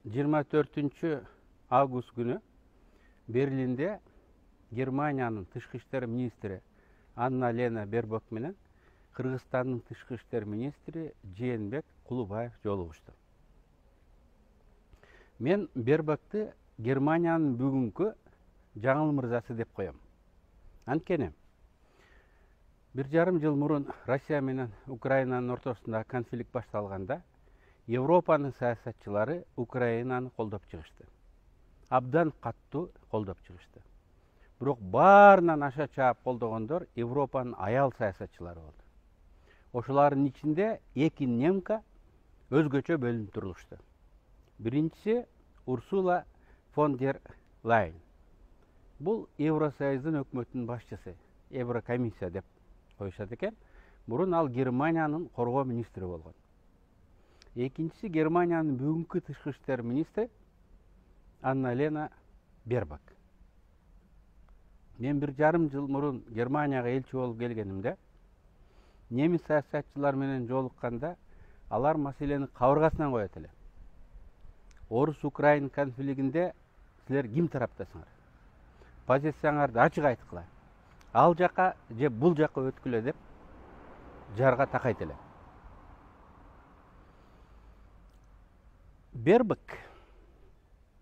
24 август күнү Берлинде Германиянын тышкы иштер министри Анна-Лена Бербок менен Кыргызстандын тышкы иштер министри Жээнбек Кулубаев жолугушту. Мен Бербокду Германиянын бүгүнкү жаңыл мырзасы деп коем. Анткени 1,5 жыл мурун Россия менен Украинанын ортосунда конфликт башталганда Европанын саясатчылары Украинаны колдоп чыгышты. Абдан каттуу колдоп чыгышты. Бирок баарынан аша чаап колдогондор Европанын аял саясатчылары болду. Ошолардын ичинде эки немка өзгөчө бөлүнүп турулушту. Биринчиси Урсула фон дер Лайен. Бул Евросоюздун өкмөтүнүн башчысы, Еврокомиссия деп коюшат экен. Мурун ал Германиянын коргоо министри болгон. Экинчиси Германиянын бүгүнкү тышкы иштер министри Анна-Лена Бербок. Мен 1,5 жыл мурун Германияга элчи болуп келгенимде, немис саясатчылар менен жолукканда алар маселени кабыргасынан коет эле. Орус-Украин конфликтинде силер ким тараптасыңар? Позицияңарды ачык айткыла. Ал жака же бул жака өткүлө деп жарга такайт эле. Бербок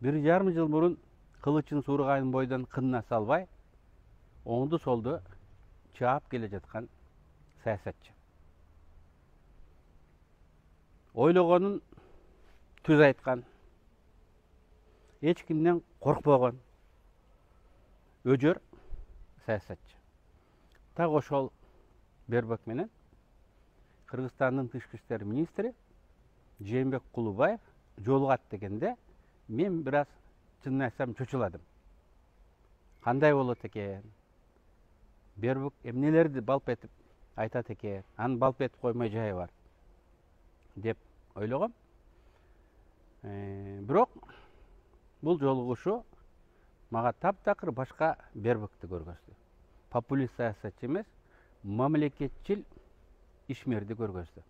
1,5 жыл мурун кылычын suurган бойдон кынына салбай, оңду солду чаап келе жаткан саясатчы. Ойлогонун түз айткан, эч кимден коркпогон өжөр саясатчы. Так ошол Бербок менен Кыргызстандын тышкы иштер министри Жээнбек Кулубаев жолугат дегенде мен бир аз чынын айтсам чочуладым. Кандай болот экен? Бербок эмнелерди балп этип айтат экен? Анын балп этип коймой жайы бар деп ойлогом. Бирок бул жолугушуу мага таптакыр башка Бербокту көргөздү. Популист саясатчы эмес, мамлекетчил ишмерди көргөздү.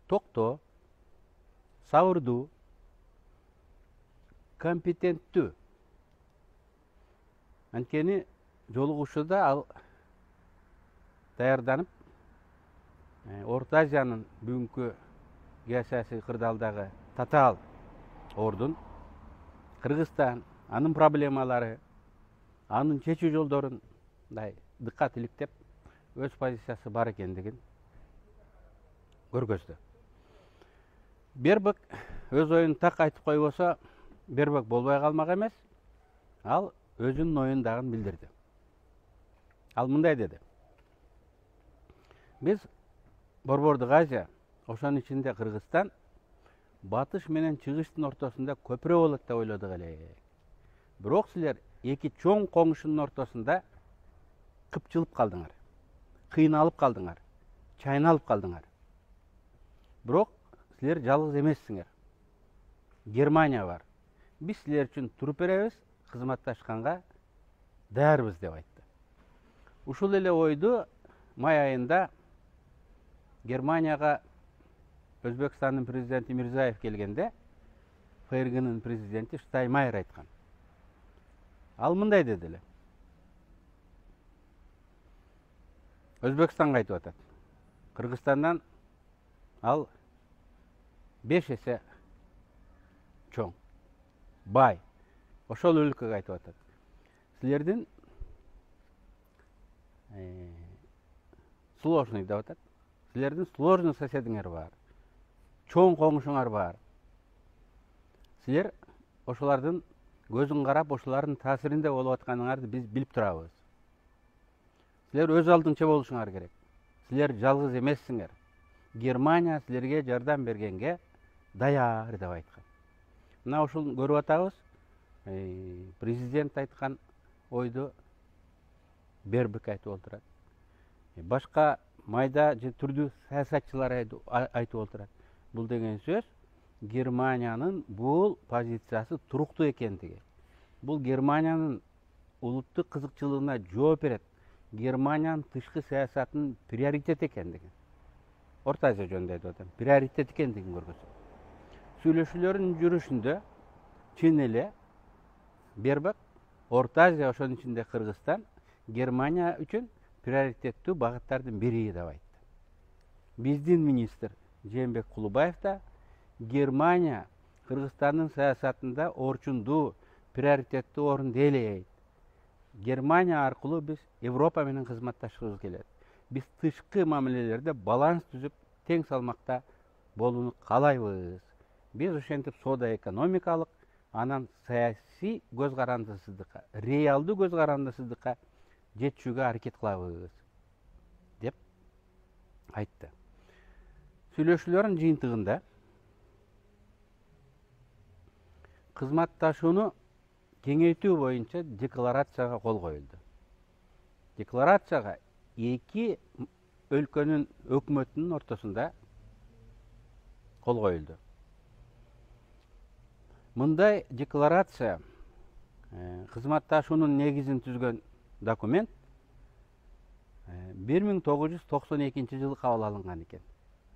Токтоо, сабырдуу, компетенттүү. Анткени жолугушууда ал даярданып, Орто Азиянын бүгүнкү геосаясий кырдаалдагы татаал ордун, Кыргызстан, анын проблемалары, анын чечүү жолдорун дыккат иликтеп, өз позициясы бар экендигин көргөздү. Бербок өз оюн так айтып койбосо, Бербок болбой калмак эмес, ал өзүнүн оюн дагы билдирди. Ал мындай деди: биз Борбордук Азия, ошонун ичинде Кыргызстан, батыш менен чыгыштын ортосунда көпүрө болот деп ойлодук элек. Бирок силер эки чоң коңшунун ортосунда кыпчылып калдыңар, кыйналып калдыңар, чайналып калдыңар. Бирок силер жалгыз эмессиңер. Германия бар. Биз силер үчүн туруп беребиз, кызматташканга даярбыз деп айтты. Ушул эле ойду май айында Германияга Өзбекстандын президенти Мирзиёев келгенде, ФРГнын президенти Штайнмайер айткан. Ал мындай деди эле: Өзбекстанга айтып атат. Кыргызстандан ал 5 эсе чоң, бай. Ошол өлкөгө айтып атат. Силердин сложный деп атат. Силердин сложный соседиңер бар. Чоң коңшуңар бар. Силер ошолардын көзүн карап, ошолардын таасиринде болуп атканыңарды биз билип турабыз. Силер өз алдынча болушуңар керек. Силер жалгыз эмессиңер. Германия силерге жардам бергенге даяр деп айткан. Мына ушул көрүп атабыз. Президент айткан ойду Бербок айтып отурат. Башка майда же түрдүү саясатчылар айтып отурат. Бул деген сөз Германиянын бул позициясы туруктуу экендиги. Бул Германиянын улуттук кызыкчылыгына жооп берет. Германиянын тышкы саясатынын приоритет экендиги. Орто Азия жөнүндө айтып атам. Приоритет экендигин көргөзөт. Сүйлөшүүлөрдүн жүрүшүндө чын эле Бербак, Орто Азия, ошонун ичинде Кыргызстан, Германия үчүн приоритеттүү багыттардын бири деп айтты. Биздин министр Жээнбек Кулубаев да Германия Кыргызстандын саясатында орчундуу приоритеттүү орунду ээлейт. Германия аркылуу биз Европа менен кызматташкыбыз келет. Биз тышкы мамилелерде баланс түзүп, тең салмакта болууну каалайбыз. Биз ошентип соода экономикалык, анан саясий көз карандысыздыкка, реалдуу көз карандысыздыкка жетүүгө аракет кылабыз деп айтты. Сүйлөшүүлөрдүн жыйынтыгында кызматташууну кеңейтүү боюнча декларацияга кол коюлду. Декларацияга эки өлкөнүн өкмөтүнүн ортосунда кол коюлду. Мындай декларация кызматташуунун негизин түзгөн документ 1992-жылы кабыл алынган экен.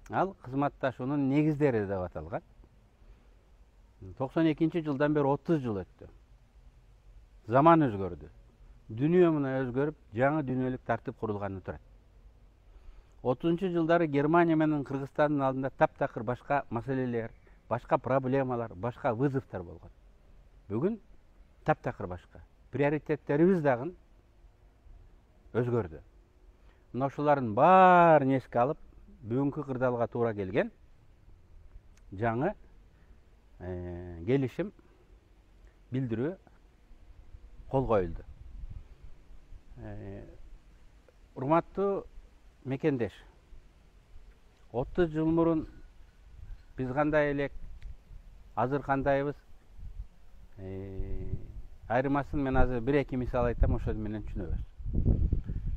Ал кызматташуунун негиздери деп аталган. 92-жылдан бери 30 жыл өттү. Заман өзгөрдү. Дүйнө мына өзгөрүп, жаңы дүйнөлүк тартип курулганы турат. 30-жылдары Германия менен Кыргызстандын алдында таптакыр башка маселелер, башка проблемалар, башка вызовтар болгон. Бүгүн таптакыр башка. Приоритеттерибиз дагы өзгөрдү. Мына ошолордун баарын эске алып, бүгүнкү кырдаалга туура келген жаңы келишим билдирүү кол коюлду. Урматтуу мекендеш, 30 жыл мурун биз кандай элек, азыр кандайбыз? Айырмасын мен азыр бир-эки мисал айтам, ошол менен түшүнөбүз.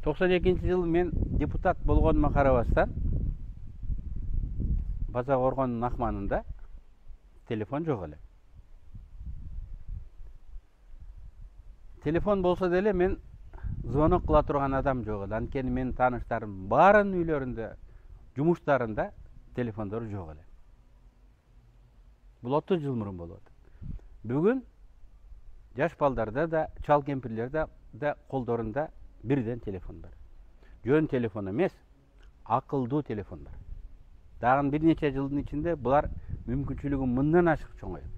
92-жылы мен депутат болгонума карабастан, База Коргондун акманында телефон жок эле. Телефон болсо деле мен звонок кыла турган адам жок эле. Анткени менин тааныштарым баарынын үйлөрүндө, жумуштарында телефондор жок эле. Бул 30 жыл мурун болуп атат. Бүгүн жаш балдарда да, чал кемпирлерде да колдорунда бирден телефон бар. Жөн телефон эмес, акылдуу телефон бар. Дагы бир нече жылдын ичинде булар мүмкүнчүлүгү мындан ашык чоңойот.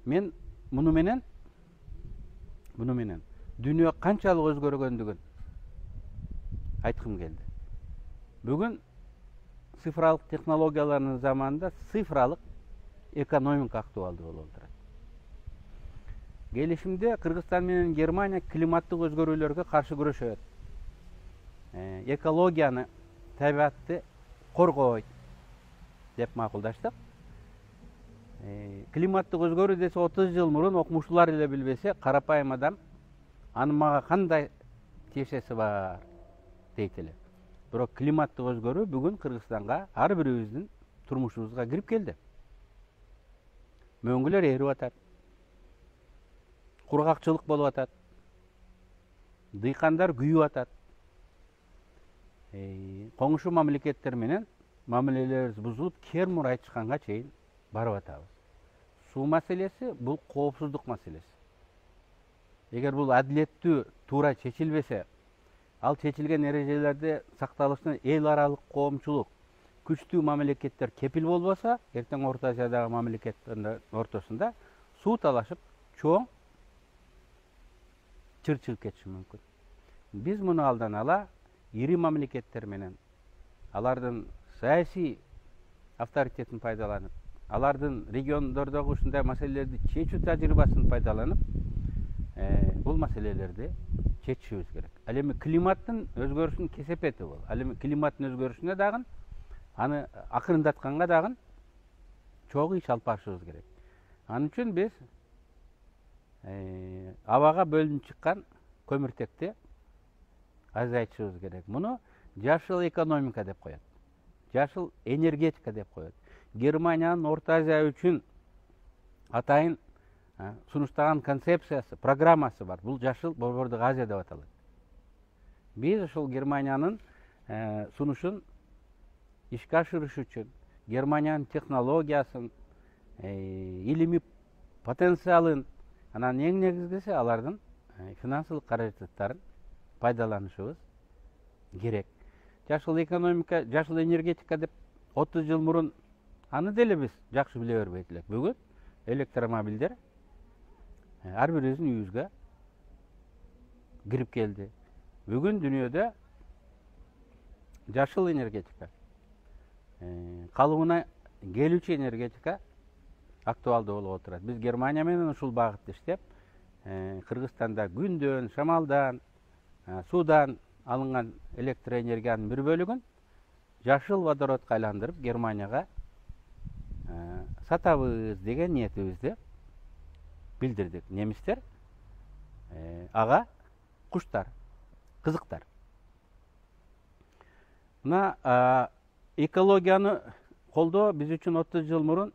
Мен муну менен дүйнө канчалык өзгөргөндүгүн айткым келди. Бүгүн цифралык технологиялардын заманында цифралык экономика актуалдуу болуп турат. Келишимде Кыргызстан менен Германия климаттык өзгөрүүлөргө каршы күрөшөт. Экологияны, табиатты коргойт деп макулдаштык. Климаттык өзгөрүү десе 30 жыл мурун окумуштуулар эле билбесе, карапайым адам анын мага кандай тиешеси бар дейт эле. Бирок климаттык өзгөрүү бүгүн Кыргызстанга, ар бирибиздин турмушубузга кирип келди. Мөңгүлөр эрип атат. Кургакчылык болуп атат. Дыйкандар күйүп атат. Коңшу мамлекеттер менен мамилелерибиз бузулуп, Кермур айтышканга чейин барып атабыз. Суу маселеси бул коопсуздук маселеси. Эгер бул адилеттүү, туура чечилбесе, ал чечилген эрежелерде сакталышына эл аралык коомчулук, күчтүү мамлекеттер кепил болбосо, эртең Орто Азиядагы мамлекеттердин ортосунда суу талашып, чоң чыр-чырып кетиши мүмкүн. Биз муну алдан ала ири мамлекеттер менен, алардын саясий авторитетин пайдаланып, алардын региондордогу ушундай маселелерди чечүү тажрыйбасын пайдаланып, бул маселелерди чечишибиз керек. Ал эми климаттын өзгөрүшүнүн кесепети бул. Ал эми климаттын өзгөрүшүнө дагы, аны акырындатканга дагы чогуу иш алып барышыбыз керек. Анын үчүн биз абага бөлүнүп чыккан көмүртекти азайтышыбыз керек. Муну жашыл экономика деп коет. Жашыл энергетика деп коет. Германиянын Орто Азия үчүн атайын сунуштаган концепциясы, программасы бар. Бул жашыл Борбордук Азия деп аталат. Биз ушул Германиянын сунушун ишке ашырыш үчүн, Германиянын технологиясын, илимий потенциалын, анан эң негизгиси алардын финансылык каражаттарын пайдаланышыбыз керек. Жашыл экономика, жашыл энергетика деп 30 жыл мурун аны деле биз жакшы биле бербейт элек. Бүгүн электромобилдер ар бирибиздин үйүбүзгө кирип келди. Бүгүн дүйнөдө жашыл энергетика, калыбына келүүчү энергетика актуалдуу болуп отурат. Биз Германия менен ушул багытта иштеп, Кыргызстанда күндөн, шамалдан, суудан алынган электроэнергиянын бир бөлүгүн жашыл водородко айландырып Германияга сатабыз деген ниетибизди билдирдик. Немистер ага куштар, кызыктар. Мына экологияны колдоо биз үчүн 30 жыл мурун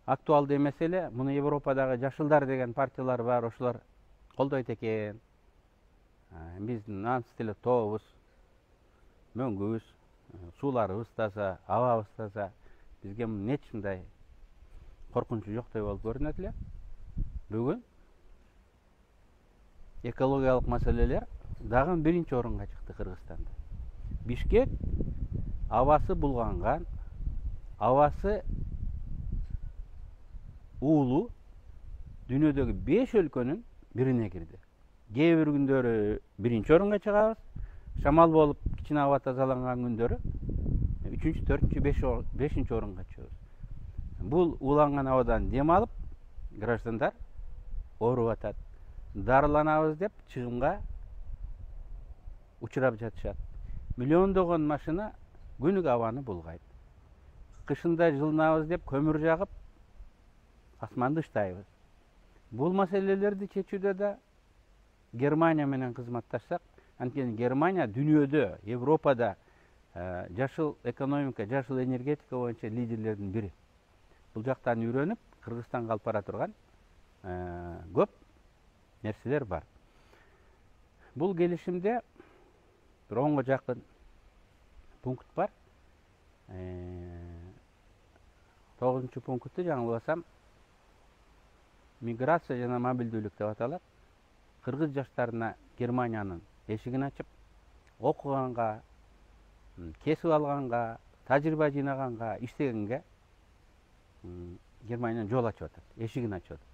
актуалдуу эмес эле. Муну Европадагы жашылдар деген партиялар бар, ошолор колдойт экен. Биздин нансыз деле тообуз, мөңгүбүз, сууларыбыз таза, абабыз таза. Бизге эч кандай коркунучу жоктой болуп көрүнөт эле. Бүгүн экологиялык маселелер дагы биринчи орунга чыкты Кыргызстанда. Бишкек абасы булганган, абасы уулуу дүйнөдөгү 5 өлкөнүн бирине кирди. Кээ бир күндөрү биринчи орунга чыгабыз, шамал болуп кичине аба тазаланган күндөрү 3-чү, 4-чү, 5-чи орунга чыгабыз. Бул ууланган абадан дем алып, граждандар ооруп атат. Дарыланабыз деп чыгымга учурап жатышат. Миллиондогон машина күнүгө абаны булгайт. Кышында жылынабыз деп көмүр жагып, асманды ыштайбыз. Бул маселелерди чечүүдө да Германия менен кызматташсак, анткени Германия дүйнөдө, Европада жашыл экономика, жашыл энергетика боюнча лидерлердин бири. Бул жактан үйрөнүп, Кыргызстанга алып бара турган көп нерселер бар. Бул келишимде бир 10-го жакын пункт бар. 9-чу пункту жаңылбасам миграция жана мобилдүүлүк деп аталат. Кыргыз жаштарына Германиянын эшигин ачып, окуганга, кесип алганга, тажрыйба жыйнаганга, иштегенге Германия жол ачып атат, эшигин ачып атат.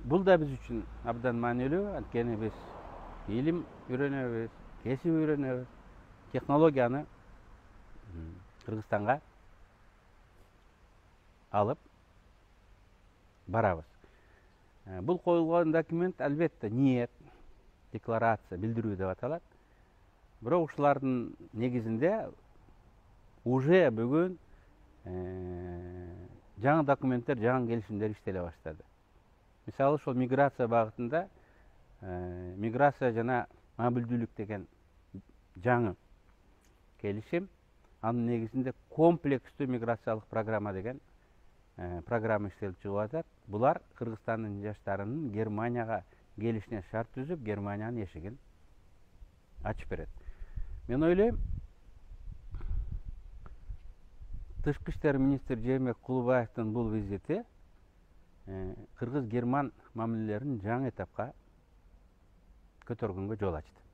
Бул да биз үчүн абдан маанилүү, анткени биз илим үйрөнөбүз, кесип үйрөнөбүз, технологияны Кыргызстанга алып барабыз. Бул коюлган документ албетте ниет, декларация, билдирүү деп аталат. Бирок ушулардын негизинде уже бүгүн жаңы документтер, жаңы келишимдер иштеле баштады. Мисалы, ошол миграция багытында миграция жана мобилдүүлүк деген жаңы келишим, анын негизинде комплекстүү миграциялык программа деген программа иштелип чыгып атат. Булар Кыргызстандын жаштарынын Германияга келишине шарт түзүп, Германиянын эшигин ачып берет. Мен ойлойм, Тышкы иштер министри Жээнбек Кулубаевдин бул визити Кыргыз-Герман мамилелерин жаңы этапка көтөргөнгө жол ачты.